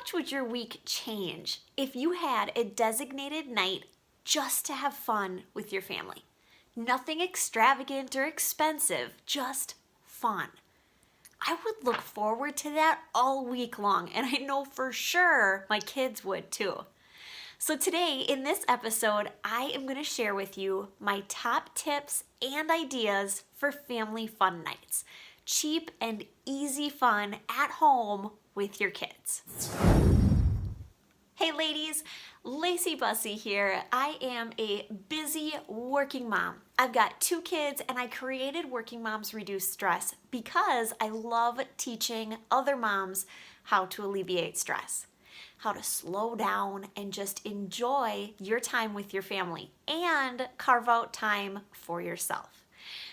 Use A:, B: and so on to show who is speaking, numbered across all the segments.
A: much would your week change if you had a designated night just to have fun with your family? Nothing extravagant or expensive, just fun. I would look forward to that all week long, and I know for sure my kids would too. So today in this episode, I am going to share with you my top tips and ideas for family fun nights. Cheap and easy fun at home with your kids. Hey ladies, Lacey Busse here. I am a busy working mom. I've got 2 kids and I created Working Moms Reduce Stress because I love teaching other moms how to alleviate stress, how to slow down and just enjoy your time with your family and carve out time for yourself.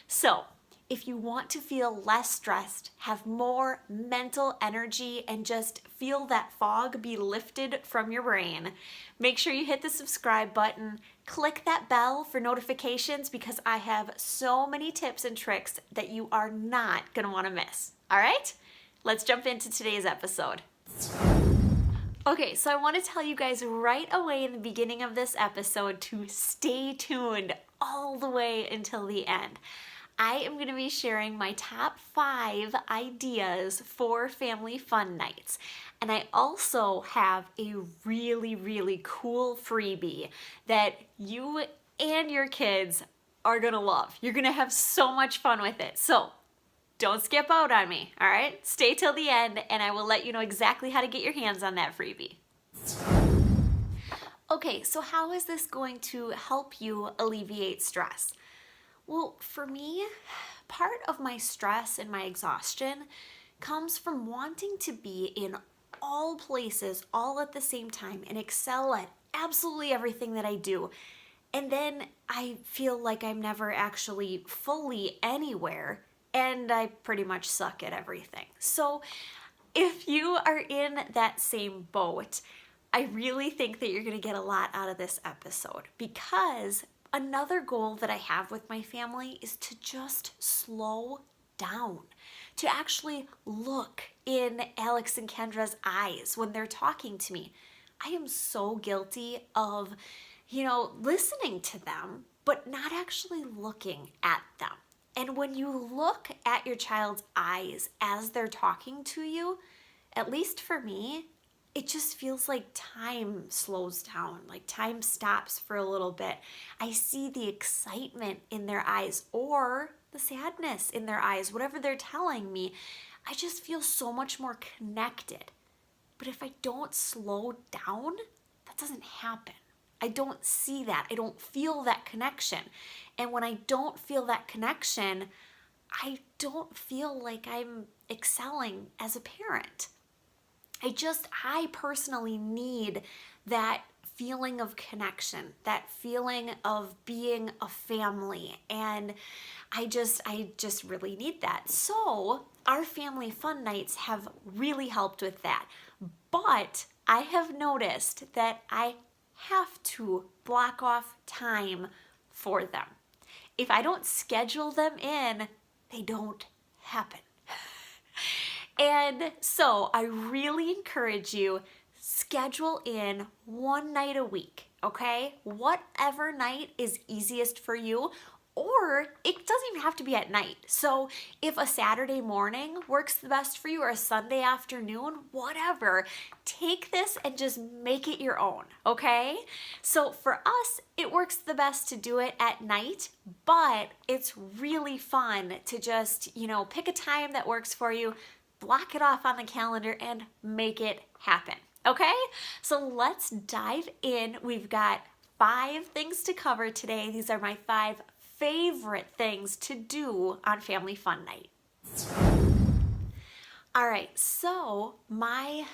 A: So, if you want to feel less stressed, have more mental energy, and just feel that fog be lifted from your brain, make sure you hit the subscribe button, click that bell for notifications because I have so many tips and tricks that you are not going to want to miss. All right? Let's jump into today's episode. Okay, so I want to tell you guys right away in the beginning of this episode to stay tuned all the way until the end. I am going to be sharing my top 5 ideas for family fun nights. And I also have a really cool freebie that you and your kids are going to love. You're going to have so much fun with it. So don't skip out on me, all right? Stay till the end and I will let you know exactly how to get your hands on that freebie. Okay, so how is this going to help you alleviate stress? Well, for me, part of my stress and my exhaustion comes from wanting to be in all places all at the same time and excel at absolutely everything that I do. And then I feel like I'm never actually fully anywhere and I pretty much suck at everything. So if you are in that same boat, I really think that you're going to get a lot out of this episode because another goal that I have with my family is to just slow down, to actually look in Alex and Kendra's eyes when they're talking to me. I am so guilty of, listening to them, but not actually looking at them. And when you look at your child's eyes as they're talking to you, at least for me, it just feels like time slows down, like time stops for a little bit. I see the excitement in their eyes or the sadness in their eyes, whatever they're telling me. I just feel so much more connected. But if I don't slow down, that doesn't happen. I don't see that. I don't feel that connection. And when I don't feel that connection, I don't feel like I'm excelling as a parent. I personally need that feeling of connection, that feeling of being a family, and I just really need that. So our family fun nights have really helped with that, but I have noticed that I have to block off time for them. If I don't schedule them in, they don't happen. And so I really encourage you, schedule in one night a week, okay? Whatever night is easiest for you, or it doesn't even have to be at night. So if a Saturday morning works the best for you or a Sunday afternoon, whatever, take this and just make it your own, okay? So for us, it works the best to do it at night, but it's really fun to just, pick a time that works for you, block it off on the calendar and make it happen, okay? So let's dive in. We've got 5 things to cover today. These are my 5 favorite things to do on family fun night. All right, so my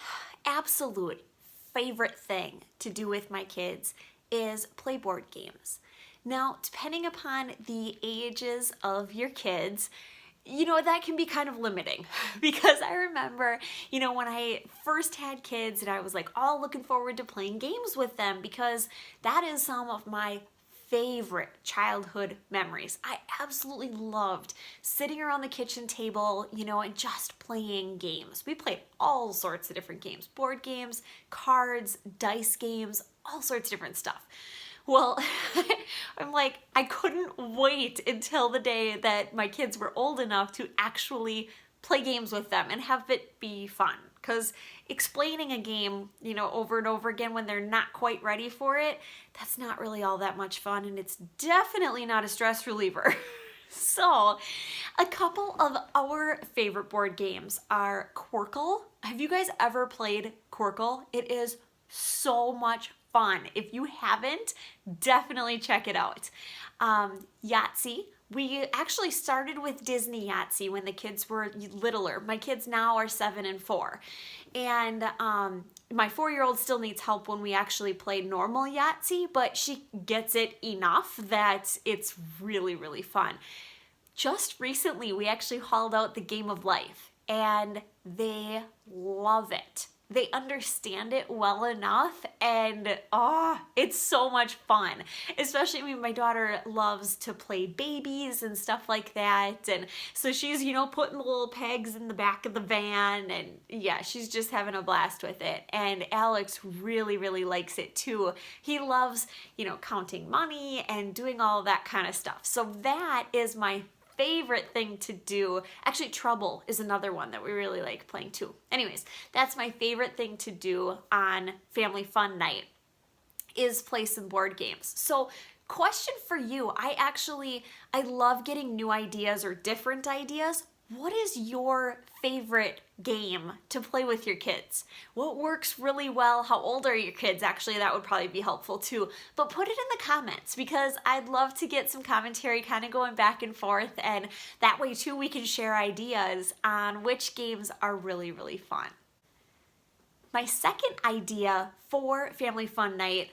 A: absolute favorite thing to do with my kids is play board games. Now, depending upon the ages of your kids, that can be kind of limiting because I remember, when I first had kids and I was like all looking forward to playing games with them because that is some of my favorite childhood memories. I absolutely loved sitting around the kitchen table, and just playing games. We played all sorts of different games, board games, cards, dice games, all sorts of different stuff. Well, I'm like, I couldn't wait until the day that my kids were old enough to actually play games with them and have it be fun. Because explaining a game, over and over again when they're not quite ready for it, that's not really all that much fun, and it's definitely not a stress reliever. So, a couple of our favorite board games are Qwirkle. Have you guys ever played Qwirkle? It is so much fun. If you haven't, definitely check it out. Yahtzee. We actually started with Disney Yahtzee when the kids were littler. My kids now are 7 and 4. And my 4-year-old still needs help when we actually play normal Yahtzee, but she gets it enough that it's really, really fun. Just recently, we actually hauled out the Game of Life, and they love it. They understand it well enough, and it's so much fun. Especially, my daughter loves to play babies and stuff like that, and so she's, putting the little pegs in the back of the van, and yeah, she's just having a blast with it. And Alex really, really likes it too. He loves, counting money and doing all of that kind of stuff. So that is my favorite thing to do. Actually, Trouble is another one that we really like playing too. Anyways, that's my favorite thing to do on family fun night, is play some board games. So, question for you. I love getting new ideas or different ideas. What is your favorite game to play with your kids? What works really well? How old are your kids? Actually, that would probably be helpful too. But put it in the comments, because I'd love to get some commentary kind of going back and forth, and that way too we can share ideas on which games are really, really fun. My second idea for Family Fun Night,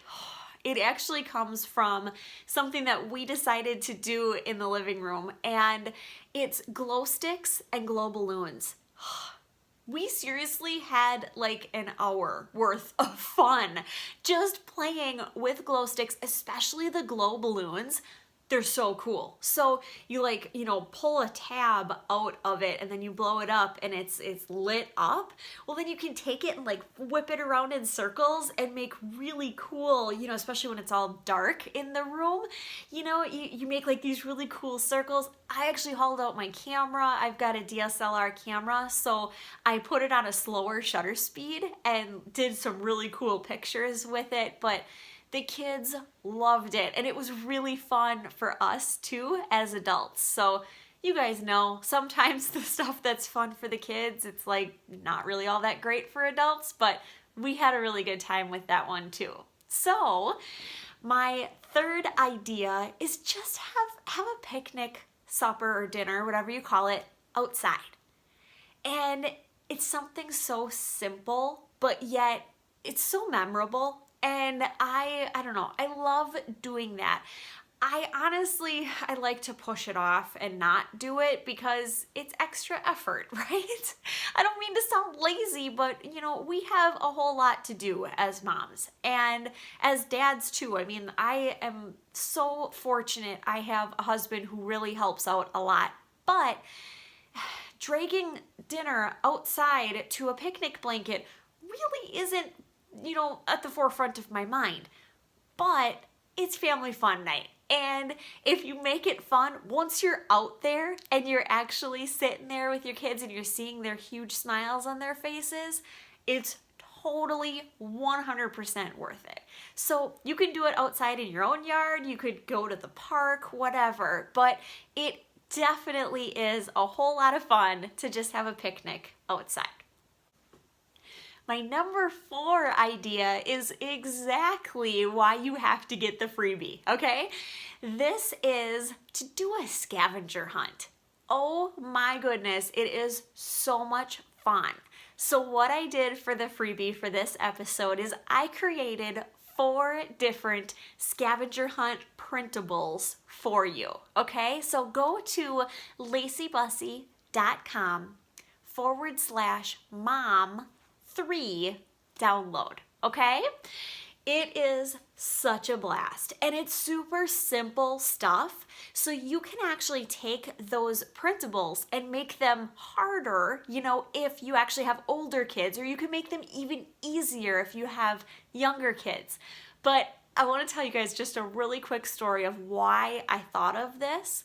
A: it actually comes from something that we decided to do in the living room, and it's glow sticks and glow balloons. We seriously had like an hour worth of fun just playing with glow sticks, especially the glow balloons. They're so cool. So you pull a tab out of it and then you blow it up and it's lit up. Well, then you can take it and whip it around in circles and make really cool, especially when it's all dark in the room. You make these really cool circles. I actually hauled out my camera. I've got a DSLR camera, so I put it on a slower shutter speed and did some really cool pictures with it. But the kids loved it, and it was really fun for us too as adults. So you guys know, sometimes the stuff that's fun for the kids, it's not really all that great for adults, but we had a really good time with that one too. So my third idea is just have a picnic, supper or dinner, whatever you call it, outside. And it's something so simple, but yet it's so memorable. And I don't know, I love doing that. I like to push it off and not do it because it's extra effort, right? I don't mean to sound lazy, but we have a whole lot to do as moms and as dads too. I am so fortunate. I have a husband who really helps out a lot, but dragging dinner outside to a picnic blanket really isn't at the forefront of my mind. But it's family fun night. And if you make it fun, once you're out there and you're actually sitting there with your kids and you're seeing their huge smiles on their faces, it's totally 100% worth it. So you can do it outside in your own yard, you could go to the park, whatever, but it definitely is a whole lot of fun to just have a picnic outside. My number 4 idea is exactly why you have to get the freebie, okay? This is to do a scavenger hunt. Oh my goodness, it is so much fun. So what I did for the freebie for this episode is I created 4 different scavenger hunt printables for you, okay? So go to laceybusse.com/mom3 download, okay? It is such a blast, and it's super simple stuff, so you can actually take those printables and make them harder, if you actually have older kids, or you can make them even easier if you have younger kids. But I want to tell you guys just a really quick story of why I thought of this.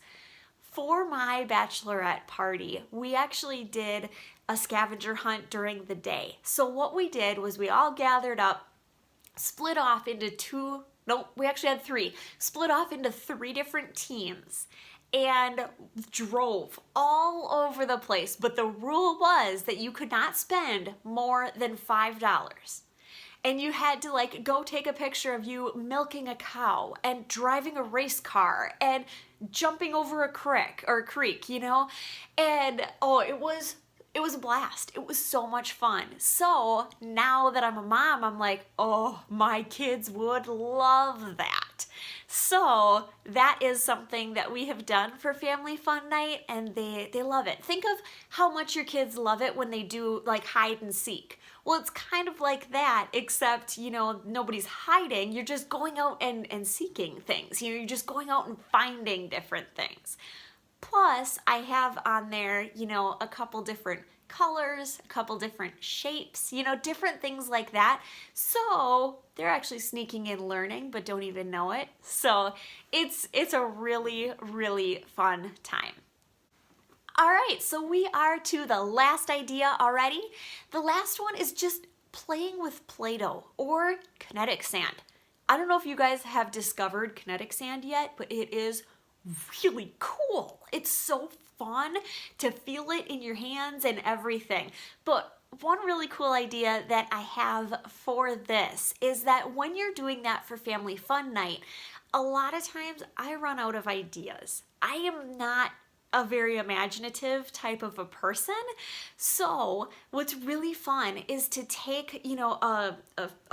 A: For my bachelorette party, we actually did a scavenger hunt during the day. So what we did was we all gathered up, split off into split off into 3 different teams and drove all over the place. But the rule was that you could not spend more than $5. And you had to go take a picture of you milking a cow and driving a race car and jumping over a creek, and it was a blast. It was so much fun. So now that I'm a mom, I'm like, oh, my kids would love that. So that is something that we have done for Family Fun Night, and they love it. Think of how much your kids love it when they do hide and seek. Well, it's kind of like that, except, nobody's hiding. You're just going out and seeking things. You're just going out and finding different things. Plus, I have on there, a couple different colors, a couple different shapes, different things like that. So they're actually sneaking in learning, but don't even know it. So it's a really, really fun time. All right, so we are to the last idea already. The last one is just playing with Play-Doh or kinetic sand. I don't know if you guys have discovered kinetic sand yet, but it is really cool. It's so fun to feel it in your hands and everything. But one really cool idea that I have for this is that when you're doing that for Family Fun Night, a lot of times I run out of ideas. I am not a very imaginative type of a person. So what's really fun is to take, a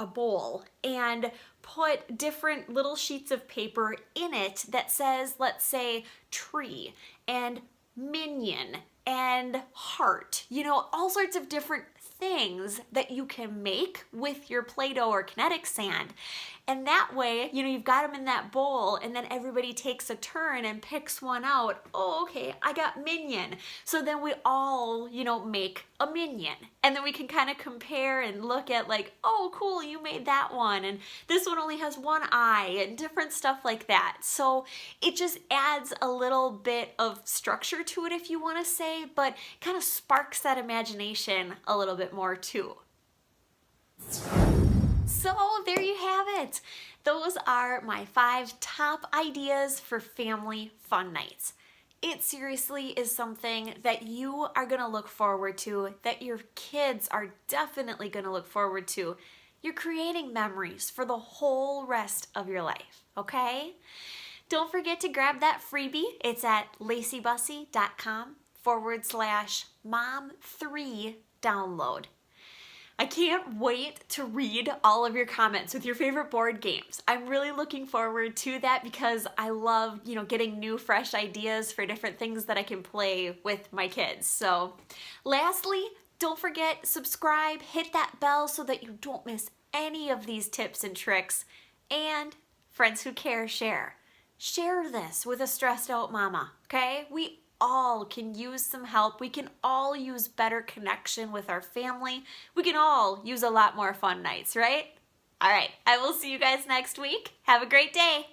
A: bowl and put different little sheets of paper in it that says, let's say, tree and minion and heart, all sorts of different things that you can make with your Play-Doh or kinetic sand. And that way, you've got them in that bowl, and then everybody takes a turn and picks one out. Oh, okay, I got minion. So then we all, make a minion. And then we can kind of compare and look at oh, cool, you made that one. And this one only has one eye and different stuff like that. So it just adds a little bit of structure to it, if you want to say, but kind of sparks that imagination a little bit more too. So there you have it. Those are my 5 top ideas for family fun nights. It seriously is something that you are going to look forward to, that your kids are definitely going to look forward to. You're creating memories for the whole rest of your life, okay? Don't forget to grab that freebie. It's at laceybusse.com/mom3 download. I can't wait to read all of your comments with your favorite board games. I'm really looking forward to that because I love, getting new, fresh ideas for different things that I can play with my kids. So, lastly, don't forget, subscribe, hit that bell so that you don't miss any of these tips and tricks. And friends who care, share. Share this with a stressed out mama, okay? We all can use some help. We can all use better connection with our family. We can all use a lot more fun nights, right? All right, I will see you guys next week. Have a great day.